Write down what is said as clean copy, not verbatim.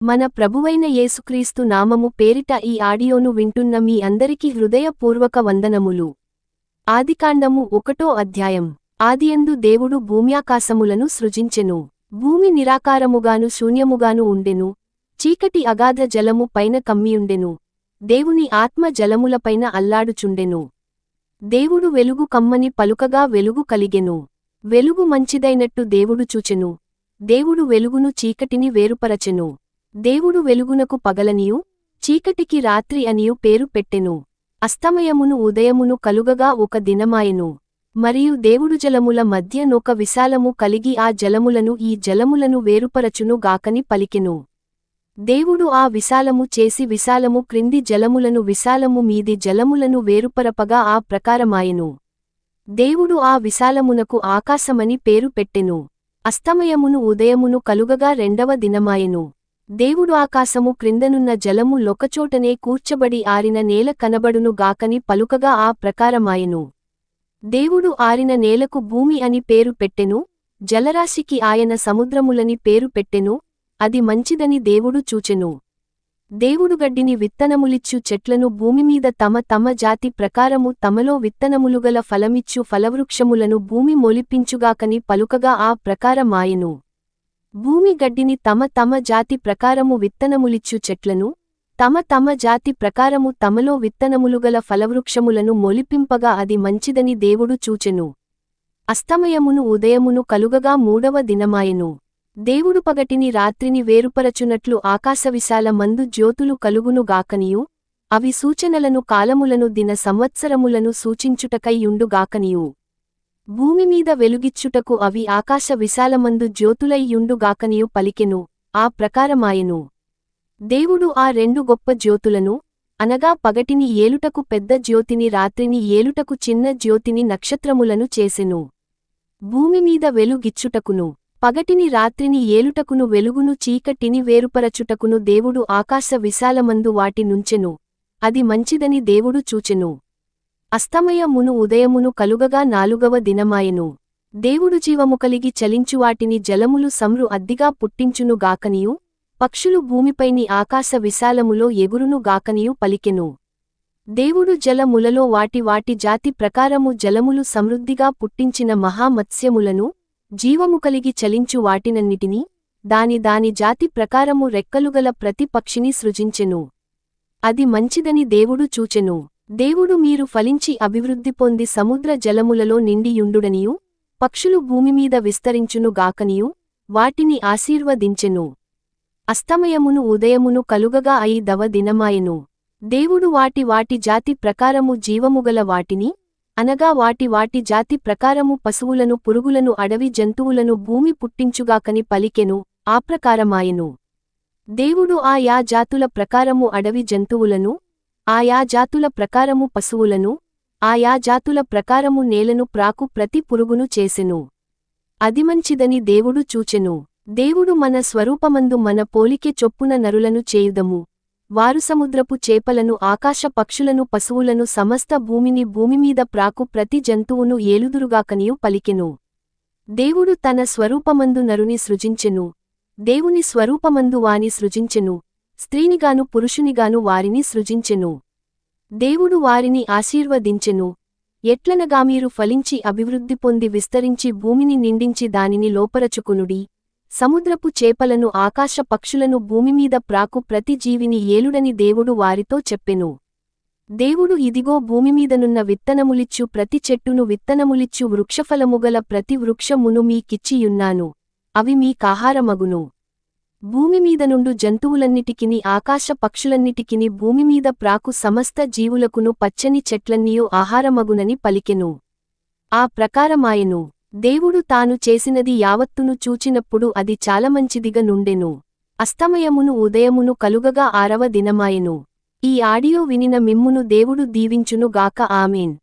మన ప్రభువైన యేసుక్రీస్తు నామము పేరిట ఈ ఆడియోను వింటున్న మీ అందరికీ హృదయపూర్వక వందనములు. ఆదికాండము 1వ అధ్యాయం. ఆదియందు దేవుడు భూమ్యాకాశములను సృజించెను. భూమి నిరాకారముగాను శూన్యముగాను ఉండెను. చీకటి అగాధ జలము పైన కమ్మియుండెను. దేవుని ఆత్మ జలములపైన అల్లాడుచుండెను. దేవుడు వెలుగు కమ్మని పలుకగా వెలుగు కలిగెను. వెలుగు మంచిదైనట్టు దేవుడు చూచెను. దేవుడు వెలుగును చీకటిని వేరుపరచెను. దేవుడు వెలుగునకు పగలనియు చీకటికి రాత్రి అనియు పేరు పెట్టెను. అస్తమయమును ఉదయమును కలుగగా ఒక దినమాయెను. మరియు దేవుడు జలముల మధ్య నొక విశాలము కలిగి ఆ జలములను ఈ జలములను వేరుపరచును గాకని పలికెను. దేవుడు ఆ విశాలము చేసి విశాలము క్రింది జలములను విశాలము మీది జలములను వేరుపరపగా ఆ ప్రకారమాయెను. దేవుడు ఆ విశాలమునకు ఆకాశమని పేరు పెట్టెను. అస్తమయమును ఉదయమును కలుగగా రెండవ దినమాయెను. దేవుడు ఆకాశము క్రిందనున్న జలము లొకచోటనే కూర్చబడి ఆరిన నేల కనబడును గాకని పలుకగా ఆ ప్రకారమాయెను. దేవుడు ఆరిన నేలకు భూమి అని పేరు పెట్టెను. జలరాశికి ఆయన సముద్రములని పేరు పెట్టెను. అది మంచిదని దేవుడు చూచెను. దేవుడు గడ్డిని విత్తనములిచ్చు చెట్లను భూమిమీద తమ తమ జాతి ప్రకారము తమలో విత్తనములుగల ఫలమిచ్చు ఫలవృక్షములను భూమి మొలిపించుగాకని పలుకగా ఆ ప్రకారమాయెను. భూమి గడ్డిని తమ తమ జాతి ప్రకారము విత్తనములిచ్చు చెట్లను తమ తమ జాతి ప్రకారము తమలో విత్తనములుగల ఫలవృక్షములను మొలిపింపగా అది మంచిదని దేవుడు చూచెను. అస్తమయమును ఉదయమును కలుగగా మూడవ దినమాయెను. దేవుడు పగటిని రాత్రిని వేరుపరచునట్లు ఆకాశవిశాల మందు జ్యోతులు కలుగును గాకనియు అవి సూచనలను కాలములను దిన సంవత్సరములను సూచించుటకై యుండు గాకనియు భూమిమీద వెలుగిచ్చుటకు అవి ఆకాశ విశాలమందు జ్యోతులై యుండు గాకనియు పలికెను. ఆ ప్రకారమాయెను. దేవుడు ఆ రెండు గొప్ప జ్యోతులను అనగా పగటిని ఏలుటకు పెద్ద జ్యోతిని రాత్రిని ఏలుటకు చిన్న జ్యోతిని నక్షత్రములను చేసెను. భూమిమీద వెలుగిచ్చుటకును పగటిని రాత్రిని ఏలుటకును వెలుగును చీకటిని వేరుపరచుటకును దేవుడు ఆకాశ విశాలమందు వాటి నుంచెను. అది మంచిదని దేవుడు చూచెను. అస్తమయమును ఉదయమును కలుగగా నాలుగవ దినమాయెను. దేవుడు జీవము కలిగి చలించువాటిని జలములు సమ్రు అద్దిగా పుట్టించును గాకనియు పక్షులు భూమిపైని ఆకాశ విశాలములో ఎగురును గాకనియు పలికెను. దేవుడు జలములలో వాటి వాటి జాతి ప్రకారము జలములు సమృద్ధిగా పుట్టించిన మహామత్స్యములను జీవము కలిగి చలించు వాటినన్నిటినీ దాని దాని జాతి ప్రకారము రెక్కలుగల ప్రతి పక్షిని సృజించెను. అది మంచిదని దేవుడు చూచెను. దేవుడు మీరు ఫలించి అభివృద్ధి పొంది సముద్ర జలములలో నిండియుండుడనియు పక్షులు భూమిమీద విస్తరించును గాకనియు వాటిని ఆశీర్వదించెను. అస్తమయమును ఉదయమును కలుగగా 5వ దినమాయెను. దేవుడు వాటి వాటి జాతి ప్రకారము జీవముగల వాటిని అనగా వాటి వాటి జాతి ప్రకారము పశువులను పురుగులను అడవి జంతువులను భూమి పుట్టించుగాకని పలికెను. ఆ ప్రకారమాయెను. దేవుడు ఆయా జాతుల ప్రకారము అడవి జంతువులను ఆయా జాతుల ప్రకారము పశువులను ఆయా జాతుల ప్రకారము నేలను ప్రాకు ప్రతి పురుగును చేసెను. అది మంచిదని దేవుడు చూచెను. దేవుడు మన స్వరూపమందు మన పోలికె చొప్పున నరులను చేయుదము. వారు సముద్రపు చేపలను ఆకాశ పక్షులను పశువులను సమస్త భూమిని భూమిమీద ప్రాకు ప్రతి జంతువును ఏలుదురుగాకనియు పలికెను. దేవుడు తన స్వరూపమందు నరుని సృజించెను. దేవుని స్వరూపమందు వాని సృజించెను. స్త్రీనిగాను పురుషునిగాను వారిని సృజించెను. దేవుడు వారిని ఆశీర్వదించెను. ఎట్లనగా మీరు ఫలించి అభివృద్ధి పొంది విస్తరించి భూమిని నిండించి దానిని లోపరచుకునుడి. సముద్రపు చేపలను ఆకాశ పక్షులను భూమిమీద ప్రాకు ప్రతి జీవిని ఏలుడని దేవుడు వారితో చెప్పెను. దేవుడు ఇదిగో భూమిమీదనున్న విత్తనములిచ్చు ప్రతి చెట్టును విత్తనములిచ్చు వృక్షఫలముగల ప్రతి వృక్షమును మీకిచ్చియున్నాను. అవి మీకాహారమగును. భూమిమీద నుండు జంతువులన్నిటికిని ఆకాశ పక్షులన్నిటికిని భూమిమీద ప్రాకు సమస్త జీవులకును పచ్చని చెట్లన్నీయు ఆహారమగునని పలికెను. ఆ ప్రకారమాయెను. దేవుడు తాను చేసినది యావత్తును చూచినప్పుడు అది చాలా మంచిదిగా నుండెను. అస్తమయమును ఉదయమును కలుగగా 6వ దినమాయెను. ఈ ఆడియో వినిన మిమ్మును దేవుడు దీవించును గాక. ఆమేన్.